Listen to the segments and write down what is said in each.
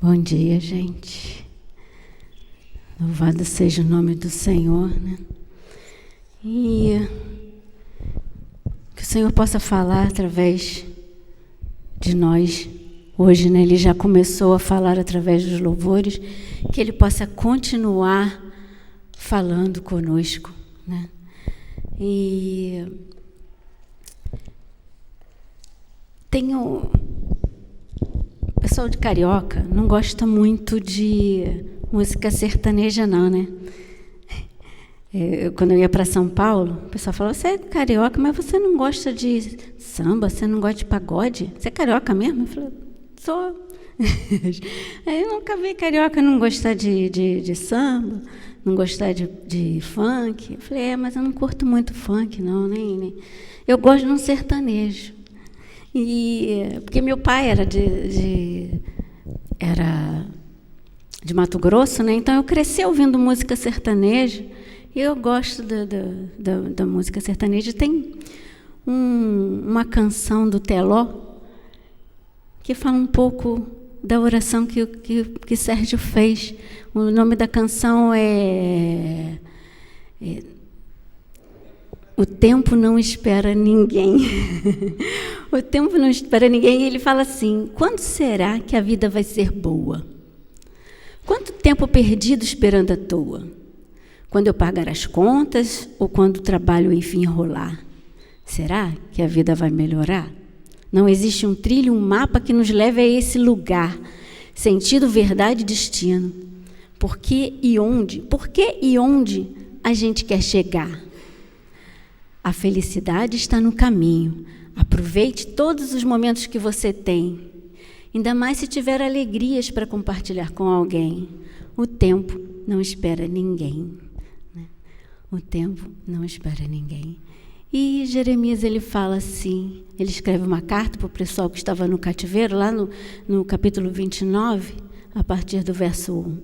Bom dia, gente. Louvado seja o nome do Senhor, né? E que o Senhor possa falar através de nós hoje, né? Ele já começou a falar através dos louvores, que Ele possa continuar falando conosco, né? E o pessoal de Carioca não gosta muito de música sertaneja, não, né? Quando eu ia para São Paulo, o pessoal falava: você é carioca, mas você não gosta de samba, você não gosta de pagode? Você é carioca mesmo? Eu falei: sou. Aí eu nunca vi carioca não gostar de samba, não gostar de funk. Eu falei: mas eu não curto muito funk, não, nem. Eu gosto de um sertanejo. Porque meu pai era de Mato Grosso, né? Então eu cresci ouvindo música sertaneja. E eu gosto da música sertaneja. Tem uma canção do Teló que fala um pouco da oração que Sérgio fez. O nome da canção é O Tempo Não Espera Ninguém. O tempo não espera ninguém. E ele fala assim: quando será que a vida vai ser boa? Quanto tempo perdido esperando à toa? Quando eu pagar as contas ou quando o trabalho enfim rolar? Será que a vida vai melhorar? Não existe um trilho, um mapa que nos leve a esse lugar. Sentido, verdade e destino. Por que e onde a gente quer chegar? A felicidade está no caminho. Aproveite todos os momentos que você tem. Ainda mais se tiver alegrias para compartilhar com alguém. O tempo não espera ninguém. O tempo não espera ninguém. E Jeremias, ele fala assim, ele escreve uma carta para o pessoal que estava no cativeiro, lá no capítulo 29, a partir do verso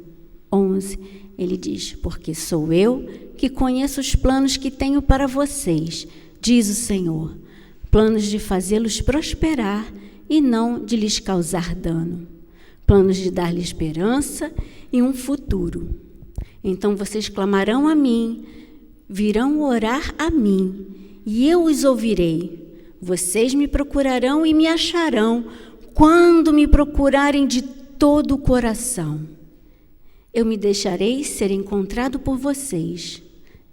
11, ele diz: porque sou eu que conheço os planos que tenho para vocês, diz o Senhor, planos de fazê-los prosperar e não de lhes causar dano, planos de dar-lhes esperança e um futuro. Então vocês clamarão a mim, virão orar a mim, e eu os ouvirei. Vocês me procurarão e me acharão, quando me procurarem de todo o coração. Eu me deixarei ser encontrado por vocês,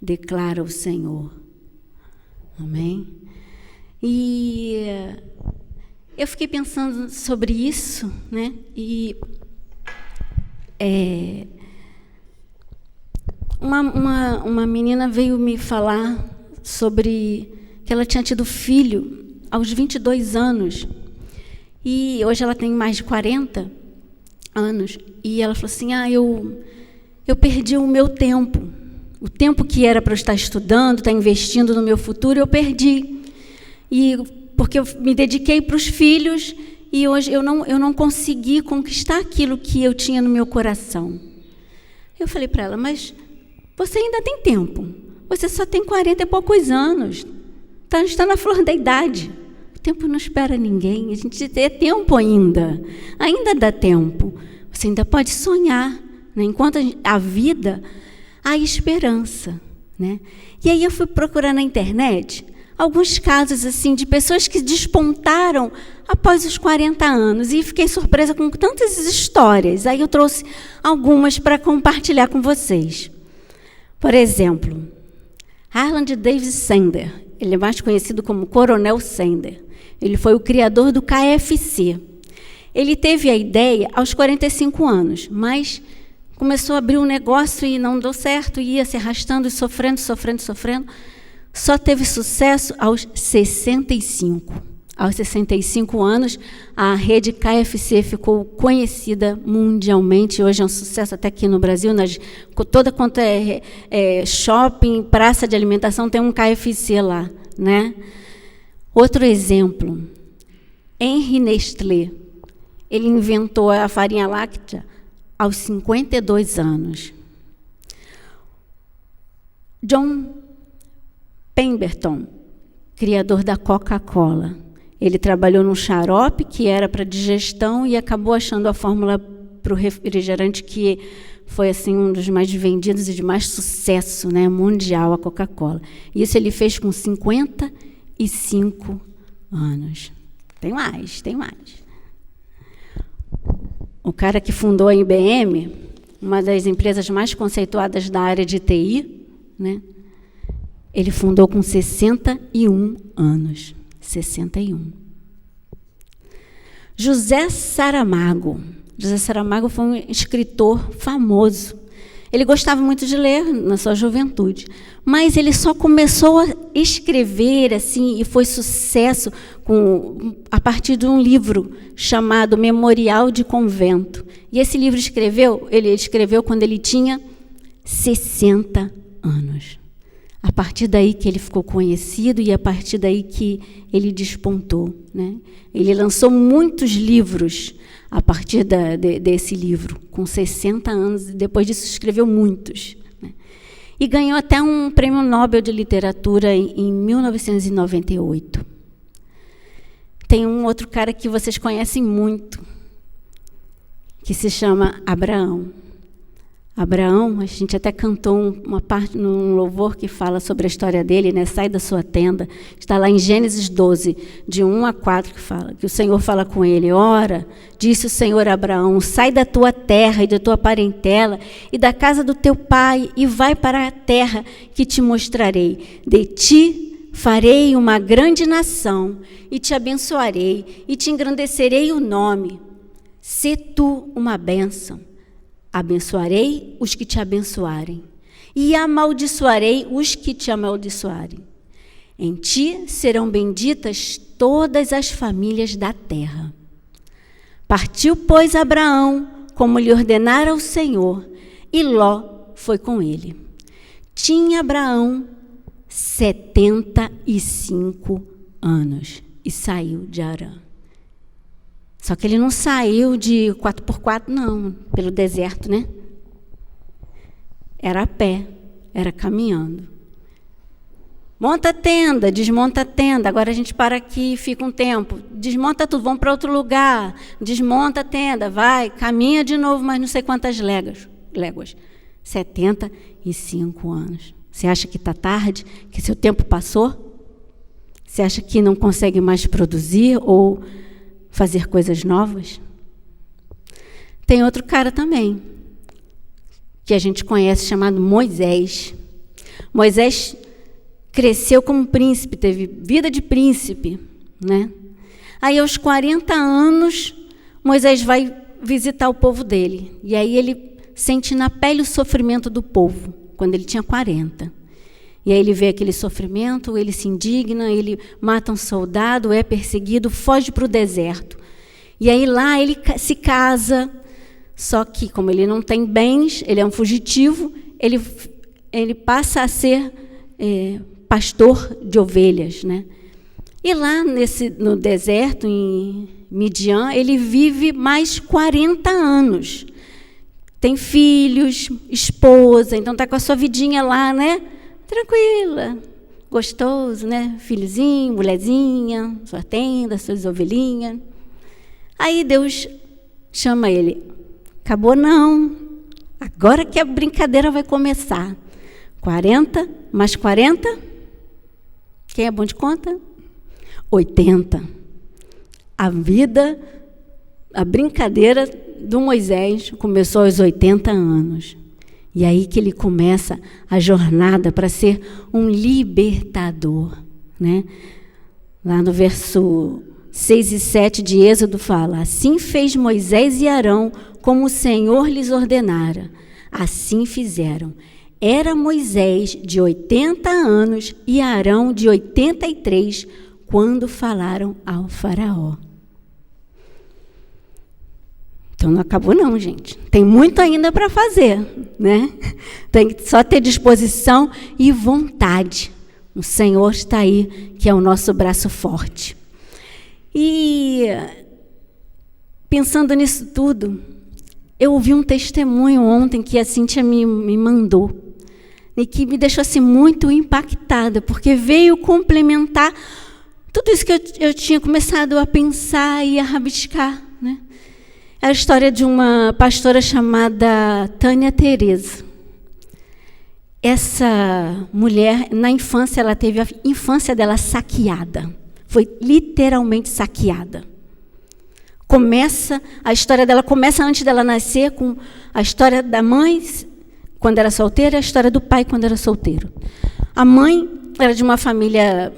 declara o Senhor. Amém? E eu fiquei pensando sobre isso, né? E uma menina veio me falar sobre que ela tinha tido filho aos 22 anos. E hoje ela tem mais de 40 anos. E ela falou assim: eu perdi o meu tempo. O tempo que era para eu estar estudando, estar investindo no meu futuro, eu perdi. Porque eu me dediquei para os filhos e hoje eu não consegui conquistar aquilo que eu tinha no meu coração. Eu falei para ela: mas você ainda tem tempo. Você só tem 40 e poucos anos. Está na flor da idade. O tempo não espera ninguém. A gente tem tempo ainda. Ainda dá tempo. Você ainda pode sonhar, né? Enquanto a vida, há esperança, né? E aí eu fui procurar na internet alguns casos assim de pessoas que despontaram após os 40 anos. E fiquei surpresa com tantas histórias. Aí eu trouxe algumas para compartilhar com vocês. Por exemplo, Harland Davis Sanders, ele é mais conhecido como Coronel Sanders. Ele foi o criador do KFC. Ele teve a ideia aos 45 anos, mas começou a abrir um negócio e não deu certo, ia se arrastando e sofrendo. Só teve sucesso aos 65. Aos 65 anos, a rede KFC ficou conhecida mundialmente. Hoje é um sucesso até aqui no Brasil. Toda quanto é shopping, praça de alimentação, tem um KFC lá, né? Outro exemplo, Henri Nestlé. Ele inventou a farinha láctea aos 52 anos. John Pemberton, criador da Coca-Cola. Ele trabalhou num xarope que era para digestão e acabou achando a fórmula para o refrigerante que foi assim, um dos mais vendidos e de mais sucesso, né, mundial, a Coca-Cola. Isso ele fez com 55 anos. Tem mais. O cara que fundou a IBM, uma das empresas mais conceituadas da área de TI, né, ele fundou com 61 anos. 61. José Saramago. José Saramago foi um escritor famoso. Ele gostava muito de ler na sua juventude, mas ele só começou a escrever assim e foi sucesso a partir de um livro chamado Memorial de Convento. E esse livro ele escreveu quando ele tinha 60 anos. A partir daí que ele ficou conhecido e a partir daí que ele despontou, né? Ele lançou muitos livros a partir desse livro, com 60 anos, e depois disso escreveu muitos, né? E ganhou até um prêmio Nobel de Literatura em 1998. Tem um outro cara que vocês conhecem muito, que se chama Abraão. Abraão, a gente até cantou uma parte num louvor que fala sobre a história dele, né? Sai da sua tenda. Está lá em Gênesis 12, de 1 a 4, que o Senhor fala com ele. Ora, disse o Senhor a Abraão, sai da tua terra e da tua parentela e da casa do teu pai e vai para a terra que te mostrarei. De ti farei uma grande nação e te abençoarei e te engrandecerei o nome. Sê tu uma bênção. Abençoarei os que te abençoarem, e amaldiçoarei os que te amaldiçoarem. Em ti serão benditas todas as famílias da terra. Partiu, pois, Abraão, como lhe ordenara o Senhor, e Ló foi com ele. Tinha Abraão 75 anos e saiu de Harã. Só que ele não saiu de 4x4, não, pelo deserto, né? Era a pé, era caminhando. Monta a tenda, desmonta a tenda, agora a gente para aqui e fica um tempo. Desmonta tudo, vamos para outro lugar. Desmonta a tenda, vai, caminha de novo, mas não sei quantas léguas. 75 anos. Você acha que está tarde? Que seu tempo passou? Você acha que não consegue mais produzir ou fazer coisas novas? Tem outro cara também, que a gente conhece, chamado Moisés. Moisés cresceu como príncipe, teve vida de príncipe, né? Aí, aos 40 anos, Moisés vai visitar o povo dele. E aí ele sente na pele o sofrimento do povo, quando ele tinha 40. E aí ele vê aquele sofrimento, ele se indigna, ele mata um soldado, é perseguido, foge para o deserto. E aí lá ele se casa, só que como ele não tem bens, ele é um fugitivo, ele passa a ser pastor de ovelhas, né? E lá no deserto, em Midian, ele vive mais 40 anos. Tem filhos, esposa, então está com a sua vidinha lá, né? Tranquila, gostoso, né? Filhozinho, mulherzinha, sua tenda, suas ovelhinhas. Aí Deus chama ele. Acabou não. Agora que a brincadeira vai começar. 40 mais 40. Quem é bom de conta? 80. A brincadeira do Moisés começou aos 80 anos. E aí que ele começa a jornada para ser um libertador, né? Lá no verso 6 e 7 de Êxodo fala: assim fez Moisés e Arão, como o Senhor lhes ordenara. Assim fizeram. Era Moisés de 80 anos e Arão de 83, quando falaram ao faraó. Então não acabou não, gente. Tem muito ainda para fazer, né? Tem que só ter disposição e vontade. O Senhor está aí, que é o nosso braço forte. E pensando nisso tudo, eu ouvi um testemunho ontem que a Cíntia me mandou e que me deixou assim muito impactada, porque veio complementar tudo isso que eu tinha começado a pensar e a rabiscar, né? É a história de uma pastora chamada Tânia Teresa. Essa mulher, na infância, ela teve a infância dela saqueada. Foi literalmente saqueada. A história dela começa antes dela nascer, com a história da mãe, quando era solteira, e a história do pai, quando era solteiro. A mãe era de uma família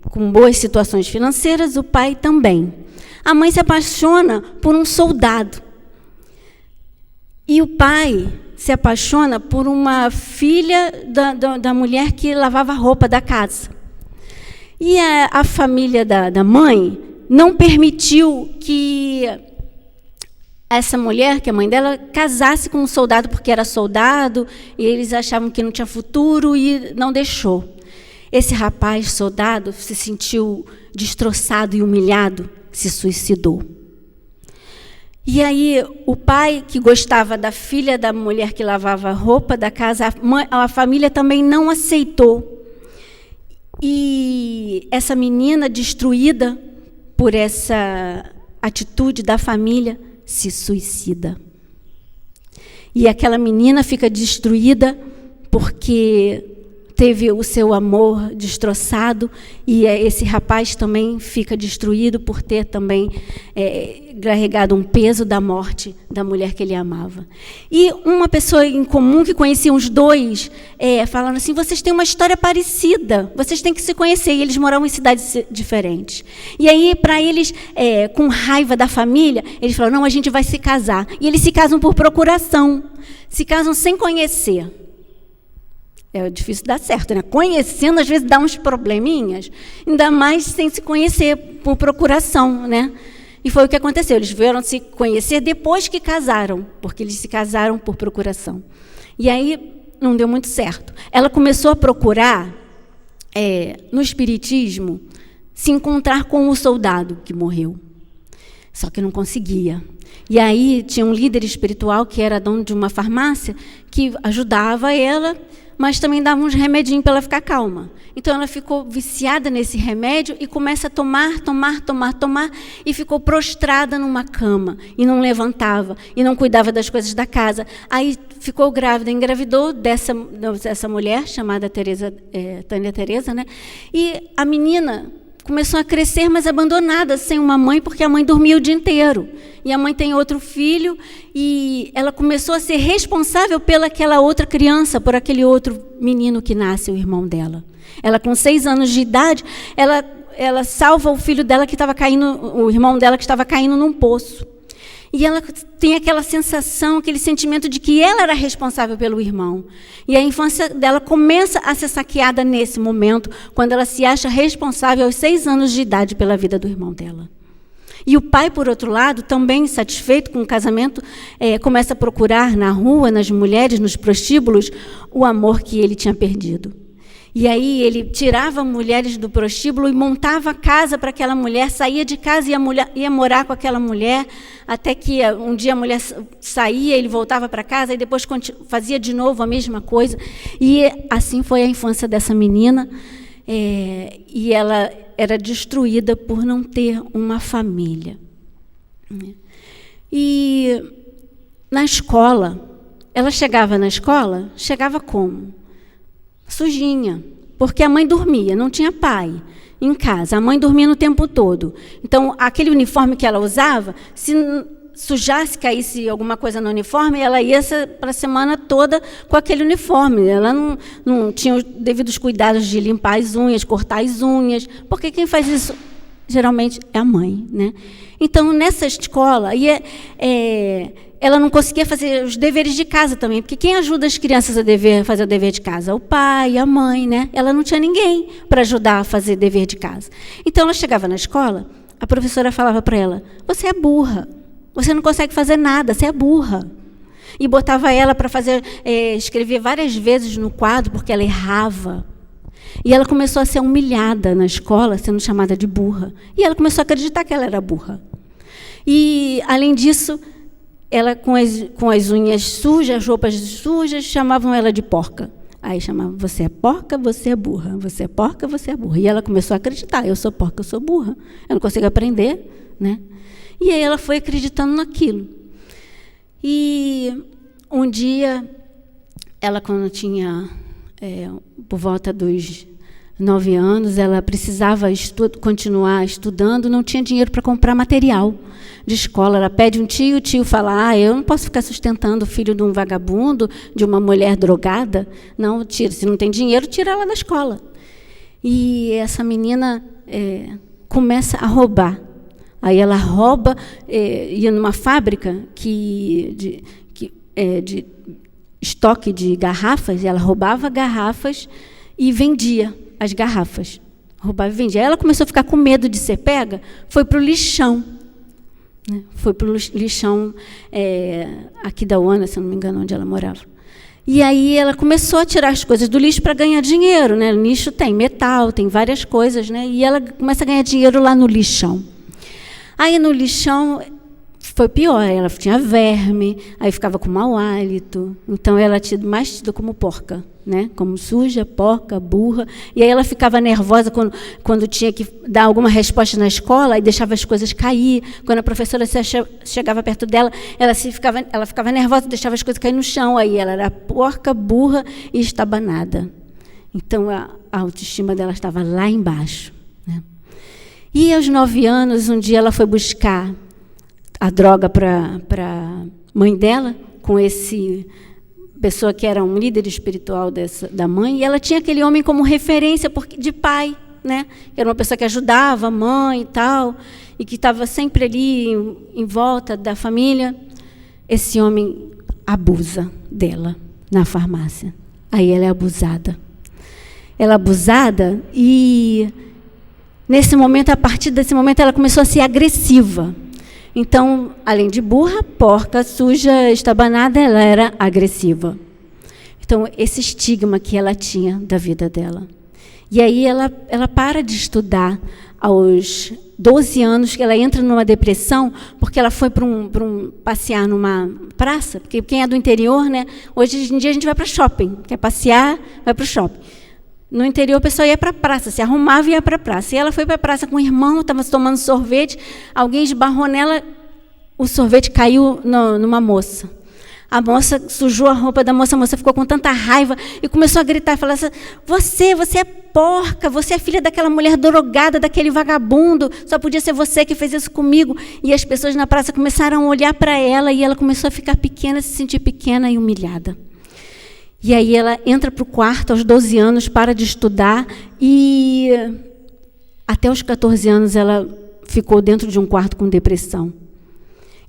com boas situações financeiras, o pai também. A mãe se apaixona por um soldado. E o pai se apaixona por uma filha da mulher que lavava a roupa da casa. E a família da mãe não permitiu que essa mulher, que é a mãe dela, casasse com um soldado, porque era soldado, e eles achavam que não tinha futuro, e não deixou. Esse rapaz, soldado, se sentiu destroçado e humilhado, se suicidou. E aí, o pai, que gostava da filha da mulher que lavava a roupa da casa, a família também não aceitou. E essa menina, destruída por essa atitude da família, se suicida. E aquela menina fica destruída porque teve o seu amor destroçado, e esse rapaz também fica destruído por ter também carregado um peso da morte da mulher que ele amava. E uma pessoa em comum que conhecia os dois, falando assim, vocês têm uma história parecida, vocês têm que se conhecer, e eles moravam em cidades diferentes. E aí, para eles, com raiva da família, eles falaram, não, a gente vai se casar. E eles se casam por procuração, se casam sem conhecer. É difícil dar certo, né? Conhecendo, às vezes, dá uns probleminhas, ainda mais sem se conhecer, por procuração, né? E foi o que aconteceu. Eles vieram se conhecer depois que casaram, porque eles se casaram por procuração. E aí, não deu muito certo. Ela começou a procurar, no espiritismo, se encontrar com o soldado que morreu. Só que não conseguia. E aí, tinha um líder espiritual, que era dono de uma farmácia, que ajudava ela, mas também dava uns remedinhos para ela ficar calma. Então, ela ficou viciada nesse remédio e começa a tomar, e ficou prostrada numa cama, e não levantava, e não cuidava das coisas da casa. Aí, ficou grávida, engravidou dessa mulher, chamada Tânia Teresa, né? E a menina começou a crescer, mas abandonada, sem uma mãe, porque a mãe dormia o dia inteiro. E a mãe tem outro filho, e ela começou a ser responsável pelaquela outra criança, por aquele outro menino que nasce, o irmão dela. Ela, com 6 anos de idade, ela salva o filho dela que estava caindo, o irmão dela que estava caindo num poço. E ela tem aquela sensação, aquele sentimento de que ela era responsável pelo irmão. E a infância dela começa a ser saqueada nesse momento, quando ela se acha responsável aos 6 anos de idade pela vida do irmão dela. E o pai, por outro lado, também insatisfeito com o casamento, começa a procurar na rua, nas mulheres, nos prostíbulos, o amor que ele tinha perdido. E aí ele tirava mulheres do prostíbulo e montava casa para aquela mulher, saía de casa e ia morar com aquela mulher, até que um dia a mulher saía, ele voltava para casa e depois fazia de novo a mesma coisa. E assim foi a infância dessa menina, e ela era destruída por não ter uma família. E na escola, ela chegava na escola, chegava como? Sujinha, porque a mãe dormia, não tinha pai em casa, a mãe dormia no tempo todo. Então, aquele uniforme que ela usava, se sujasse, caísse alguma coisa no uniforme, ela ia para a semana toda com aquele uniforme. Ela não tinha os devidos cuidados de limpar as unhas, cortar as unhas, porque quem faz isso, geralmente, é a mãe, né? Então, nessa escola, ela não conseguia fazer os deveres de casa também, porque quem ajuda as crianças a fazer o dever de casa? O pai, a mãe, né? Ela não tinha ninguém para ajudar a fazer dever de casa. Então, ela chegava na escola, a professora falava para ela, você é burra, você não consegue fazer nada, você é burra. E botava ela para escrever várias vezes no quadro, porque ela errava. E ela começou a ser humilhada na escola, sendo chamada de burra. E ela começou a acreditar que ela era burra. E, além disso, ela, com as unhas sujas, as roupas sujas, chamavam ela de porca. Aí chamavam, você é porca, você é burra. Você é porca, você é burra. E ela começou a acreditar, eu sou porca, eu sou burra. Eu não consigo aprender, né? E aí ela foi acreditando naquilo. E um dia, ela, quando tinha por volta dos 9 anos, ela precisava continuar estudando, não tinha dinheiro para comprar material de escola. Ela pede um tio, o tio fala, eu não posso ficar sustentando o filho de um vagabundo, de uma mulher drogada. Não, tira. Se não tem dinheiro, tira ela da escola. E essa menina começa a roubar. Aí ela rouba, ia numa fábrica de estoque de garrafas, ela roubava garrafas e vendia as garrafas. Roubava e vendia. Aí ela começou a ficar com medo de ser pega, foi para o lixão. Né? Foi para o lixão aqui da UANA, se eu não me engano, onde ela morava. E aí ela começou a tirar as coisas do lixo para ganhar dinheiro. Né? O lixo tem metal, tem várias coisas, né? E ela começa a ganhar dinheiro lá no lixão. Aí no lixão foi pior, ela tinha verme, aí ficava com mau hálito. Então ela era mais tida como porca, né? Como suja, porca, burra. E aí ela ficava nervosa quando tinha que dar alguma resposta na escola e deixava as coisas cair. Quando a professora chegava perto dela, ela ficava nervosa, deixava as coisas cair no chão. Aí ela era porca, burra e estabanada. Então a autoestima dela estava lá embaixo. Né? E aos 9 anos, um dia ela foi buscar a droga para a mãe dela, com esse pessoa que era um líder espiritual da mãe, e ela tinha aquele homem como referência de pai, né? Era uma pessoa que ajudava a mãe e tal, e que estava sempre ali em volta da família. Esse homem abusa dela na farmácia. Aí ela é abusada. Ela é abusada e, a partir desse momento, ela começou a ser agressiva. Então, além de burra, porca, suja, estabanada, ela era agressiva. Então, esse estigma que ela tinha da vida dela. E aí ela para de estudar aos 12 anos, que ela entra numa depressão, porque ela foi para passear numa praça, porque quem é do interior, né? Hoje em dia a gente vai para shopping, quer passear, vai para o shopping. No interior, o pessoal ia para a praça, se arrumava e ia para a praça. E ela foi para a praça com o irmão, estava tomando sorvete, alguém esbarrou nela, o sorvete caiu numa moça. A moça sujou a roupa da moça, a moça ficou com tanta raiva e começou a gritar, falar assim, você é porca, você é filha daquela mulher drogada, daquele vagabundo, só podia ser você que fez isso comigo. E as pessoas na praça começaram a olhar para ela e ela começou a ficar pequena, se sentir pequena e humilhada. E aí ela entra para o quarto aos 12 anos, para de estudar e até os 14 anos ela ficou dentro de um quarto com depressão.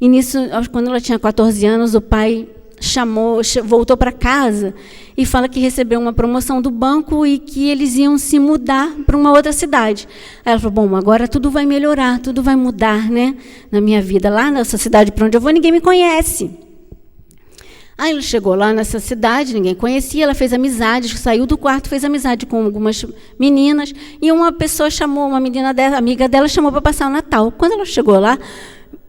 E nisso, quando ela tinha 14 anos, o pai voltou para casa e fala que recebeu uma promoção do banco e que eles iam se mudar para uma outra cidade. Aí ela falou, bom, agora tudo vai melhorar, tudo vai mudar, né, na minha vida. Lá nessa cidade para onde eu vou, ninguém me conhece. Aí ela chegou lá nessa cidade, ninguém conhecia, ela fez amizade, saiu do quarto, fez amizade com algumas meninas, e uma pessoa chamou, uma menina dela, amiga dela, chamou para passar o Natal. Quando ela chegou lá,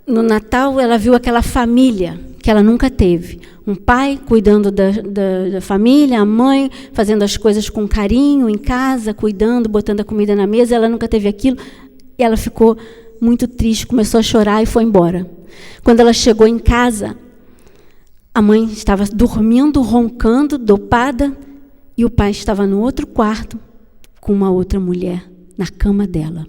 no Natal, ela viu aquela família que ela nunca teve. Um pai cuidando da família, a mãe fazendo as coisas com carinho em casa, cuidando, botando a comida na mesa, ela nunca teve aquilo. E ela ficou muito triste, começou a chorar e foi embora. Quando ela chegou em casa, a mãe estava dormindo, roncando, dopada, e o pai estava no outro quarto com uma outra mulher na cama dela.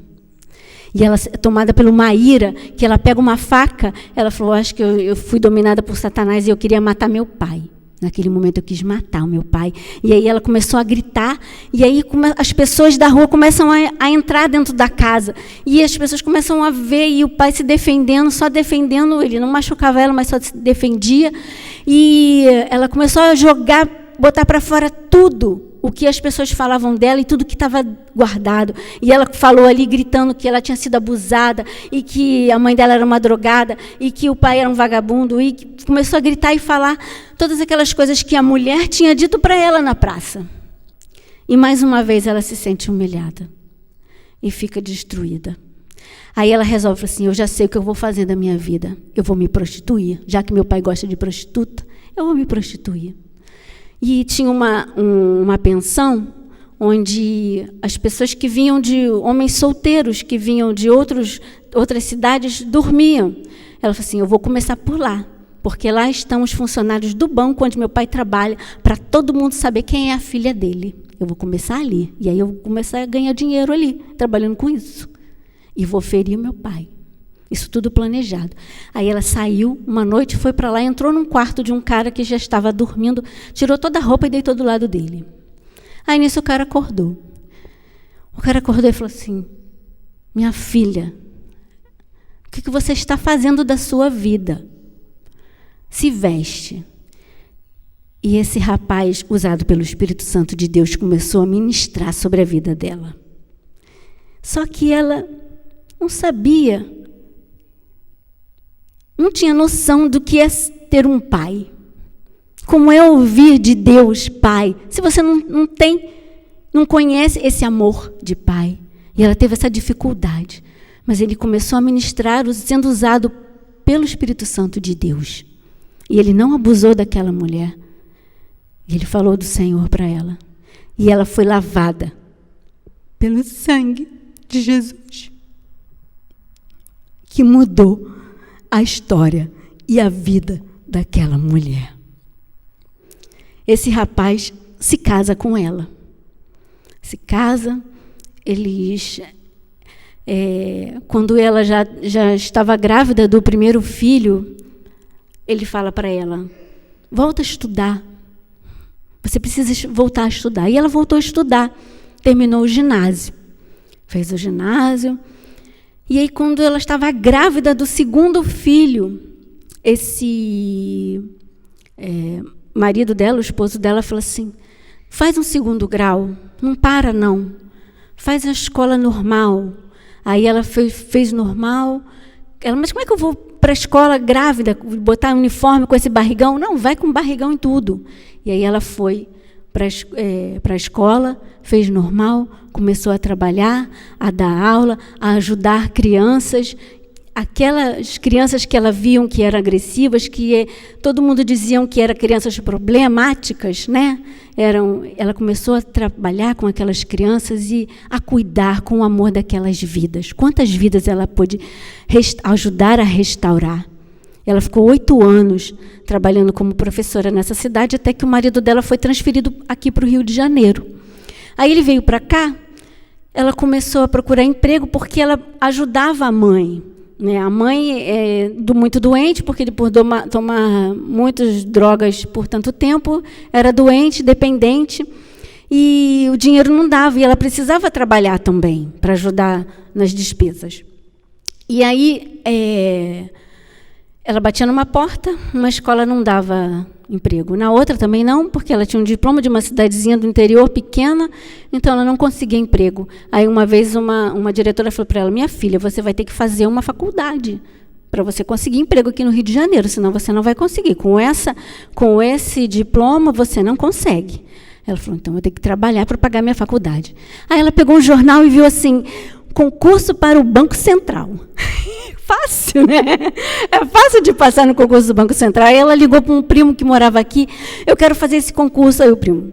E ela, tomada por uma ira, que ela pega uma faca, ela falou, acho que eu fui dominada por Satanás e eu queria matar meu pai. Naquele momento eu quis matar o meu pai. E aí ela começou a gritar, e aí as pessoas da rua começam a entrar dentro da casa. E as pessoas começam a ver, e o pai se defendendo, só defendendo, ele não machucava ela, mas só se defendia. E ela começou a jogar, botar para fora tudo o que as pessoas falavam dela e tudo que estava guardado. E ela falou ali, gritando que ela tinha sido abusada, e que a mãe dela era uma drogada, e que o pai era um vagabundo, e começou a gritar e falar todas aquelas coisas que a mulher tinha dito para ela na praça. E mais uma vez ela se sente humilhada e fica destruída. Aí ela resolve assim, eu já sei o que eu vou fazer da minha vida. Eu vou me prostituir, já que meu pai gosta de prostituta, eu vou me prostituir. E tinha uma pensão onde as pessoas que vinham de homens solteiros, que vinham de outros outras cidades dormiam. Ela falou assim, eu vou começar por lá, porque lá estão os funcionários do banco onde meu pai trabalha, para todo mundo saber quem é a filha dele. Eu vou começar ali, e aí eu vou começar a ganhar dinheiro ali, trabalhando com isso. E vou ferir meu pai. Isso tudo planejado. Aí ela saiu, uma noite, foi para lá, entrou num quarto de um cara que já estava dormindo, tirou toda a roupa e deitou do lado dele. Aí nisso o cara acordou. O cara acordou e falou assim, minha filha, o que você está fazendo da sua vida? Se veste. E esse rapaz, usado pelo Espírito Santo de Deus, começou a ministrar sobre a vida dela. Só que ela não sabia, não tinha noção do que é ter um pai. Como é ouvir de Deus, pai, se você não conhece esse amor de pai. E ela teve essa dificuldade. Mas ele começou a ministrar, sendo usado pelo Espírito Santo de Deus. E ele não abusou daquela mulher. Ele falou do Senhor para ela. E ela foi lavada pelo sangue de Jesus, que mudou a história e a vida daquela mulher. Esse rapaz se casa com ela. Se casa, eles... quando ela já estava grávida do primeiro filho, ele fala para ela, volta a estudar. Você precisa voltar a estudar. E ela voltou a estudar. Terminou o ginásio. Fez o ginásio. E aí, quando ela estava grávida do segundo filho, esse marido dela, o esposo dela, falou assim, faz um segundo grau. Não para, não. Faz a escola normal. Aí ela fez normal. Ela, mas como é que eu vou para a escola grávida, botar um uniforme com esse barrigão? Não, vai com barrigão e tudo. E aí ela foi para a escola, fez normal, começou a trabalhar, a dar aula, a ajudar crianças. Aquelas crianças que ela viam que eram agressivas, que todo mundo diziam que eram crianças problemáticas, né? Ela começou a trabalhar com aquelas crianças e a cuidar com o amor daquelas vidas. Quantas vidas ela pôde ajudar a restaurar? Ela ficou 8 anos trabalhando como professora nessa cidade, até que o marido dela foi transferido aqui para o Rio de Janeiro. Aí ele veio para cá, ela começou a procurar emprego porque ela ajudava a mãe. A mãe é muito doente, porque por tomar muitas drogas por tanto tempo, era doente, dependente, e o dinheiro não dava, e ela precisava trabalhar também, para ajudar nas despesas. E aí, ela batia numa porta, uma escola não dava emprego. Na outra também não, porque ela tinha um diploma de uma cidadezinha do interior pequena, então ela não conseguia emprego. Aí uma vez uma diretora falou para ela, minha filha, você vai ter que fazer uma faculdade para você conseguir emprego aqui no Rio de Janeiro, senão você não vai conseguir. Com esse diploma você não consegue. Ela falou, então eu tenho que trabalhar para pagar minha faculdade. Aí ela pegou um jornal e viu assim, concurso para o Banco Central. Fácil, né? É fácil de passar no concurso do Banco Central. Aí ela ligou para um primo que morava aqui, eu quero fazer esse concurso. Aí o primo,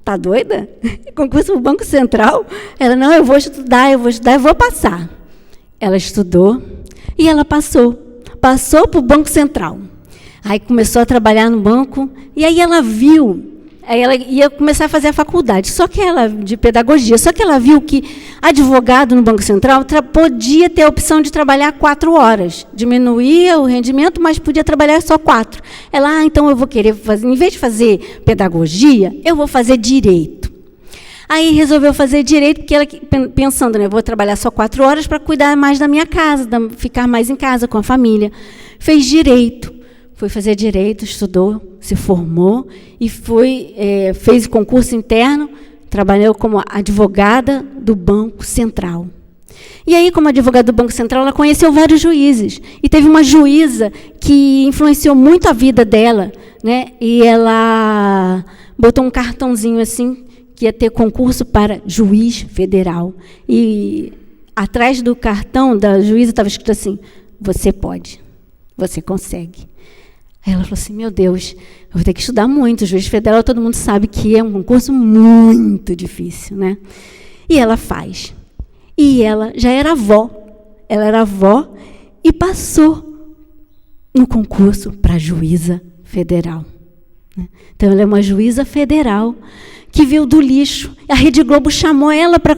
tá doida? Concurso do Banco Central? Ela, não, eu vou estudar, e vou passar. Ela estudou e ela passou para o Banco Central. Aí começou a trabalhar no banco, e aí ela viu, aí ela ia começar a fazer a faculdade, de pedagogia, só que ela viu que advogado no Banco Central podia ter a opção de trabalhar 4 horas, diminuía o rendimento, mas podia trabalhar só 4. Ela, então eu vou querer fazer, em vez de fazer pedagogia, eu vou fazer direito. Aí resolveu fazer direito, porque ela pensando, né, vou trabalhar só 4 horas para cuidar mais da minha casa, ficar mais em casa com a família. Fez direito. Foi fazer direito, estudou, se formou e fez o concurso interno, trabalhou como advogada do Banco Central. E aí, como advogada do Banco Central, ela conheceu vários juízes. E teve uma juíza que influenciou muito a vida dela, né? E ela botou um cartãozinho assim, que ia ter concurso para juiz federal. E atrás do cartão da juíza estava escrito assim, você pode, você consegue. Aí ela falou assim, meu Deus, eu vou ter que estudar muito. O juiz federal, todo mundo sabe que é um concurso muito difícil, né? E ela faz. E ela já era avó. ela era avó e passou no concurso para juíza federal. Então, ela é uma juíza federal que veio do lixo. A Rede Globo chamou ela para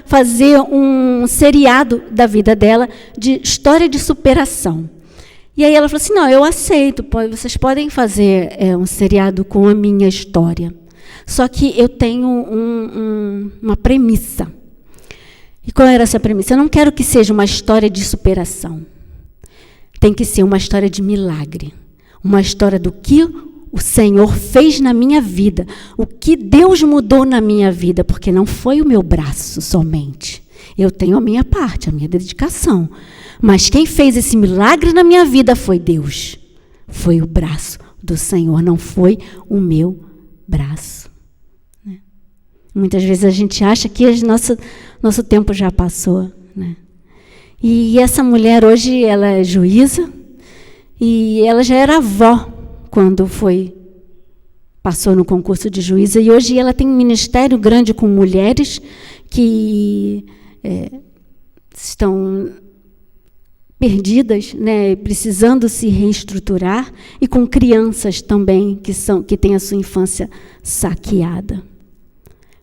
fazer um seriado da vida dela, de história de superação. E aí ela falou assim, não, eu aceito, vocês podem fazer um seriado com a minha história. Só que eu tenho uma premissa. E qual era essa premissa? Eu não quero que seja uma história de superação. Tem que ser uma história de milagre. Uma história do que o Senhor fez na minha vida. O que Deus mudou na minha vida. Porque não foi o meu braço somente. Eu tenho a minha parte, a minha dedicação. Mas quem fez esse milagre na minha vida foi Deus. Foi o braço do Senhor, não foi o meu braço. Muitas vezes a gente acha que nosso tempo já passou. E essa mulher hoje, ela é juíza e ela já era avó quando passou no concurso de juíza. E hoje ela tem um ministério grande com mulheres que estão perdidas, precisando se reestruturar, e com crianças também que têm a sua infância saqueada.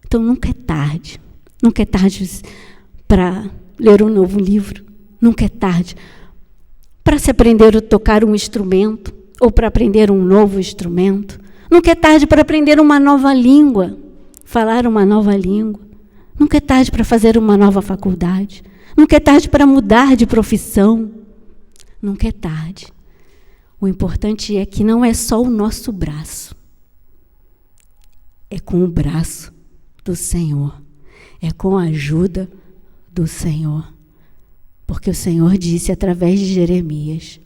Então, nunca é tarde. Nunca é tarde para ler um novo livro. Nunca é tarde para se aprender a tocar um instrumento ou para aprender um novo instrumento. Nunca é tarde para aprender uma nova língua, falar uma nova língua. Nunca é tarde para fazer uma nova faculdade. Nunca é tarde para mudar de profissão. Nunca é tarde. O importante é que não é só o nosso braço. É com o braço do Senhor. É com a ajuda do Senhor. Porque o Senhor disse através de Jeremias: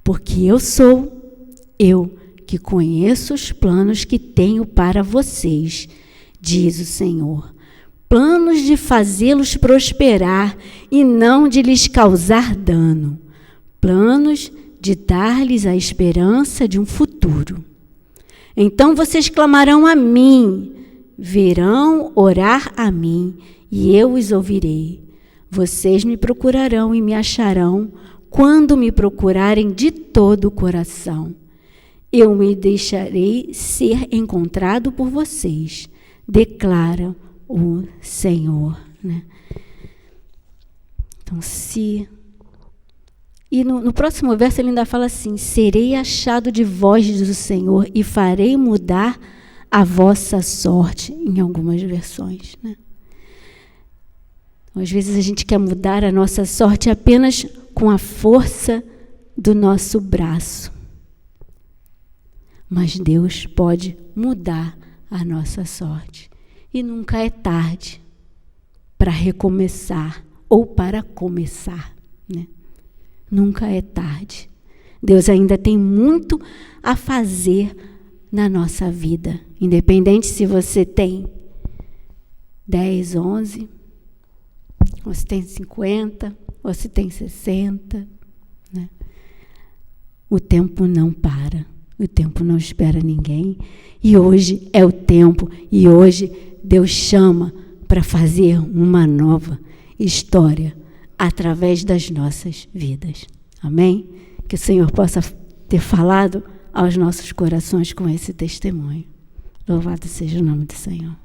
porque eu que conheço os planos que tenho para vocês, diz o Senhor. Planos de fazê-los prosperar e não de lhes causar dano. Planos de dar-lhes a esperança de um futuro. Então vocês clamarão a mim, virão orar a mim, e eu os ouvirei. Vocês me procurarão e me acharão quando me procurarem de todo o coração. Eu me deixarei ser encontrado por vocês, declara o Senhor. Então, E no próximo verso ele ainda fala assim: serei achado de vós do Senhor e farei mudar a vossa sorte, em algumas versões. Às vezes a gente quer mudar a nossa sorte apenas com a força do nosso braço. Mas Deus pode mudar a nossa sorte. E nunca é tarde para recomeçar ou para começar. Nunca é tarde. Deus ainda tem muito a fazer na nossa vida. Independente se você tem 10, 11, ou se tem 50, ou se tem 60. O tempo não para. O tempo não espera ninguém. E hoje é o tempo. E hoje Deus chama para fazer uma nova história através das nossas vidas. Amém? Que o Senhor possa ter falado aos nossos corações com esse testemunho. Louvado seja o nome do Senhor.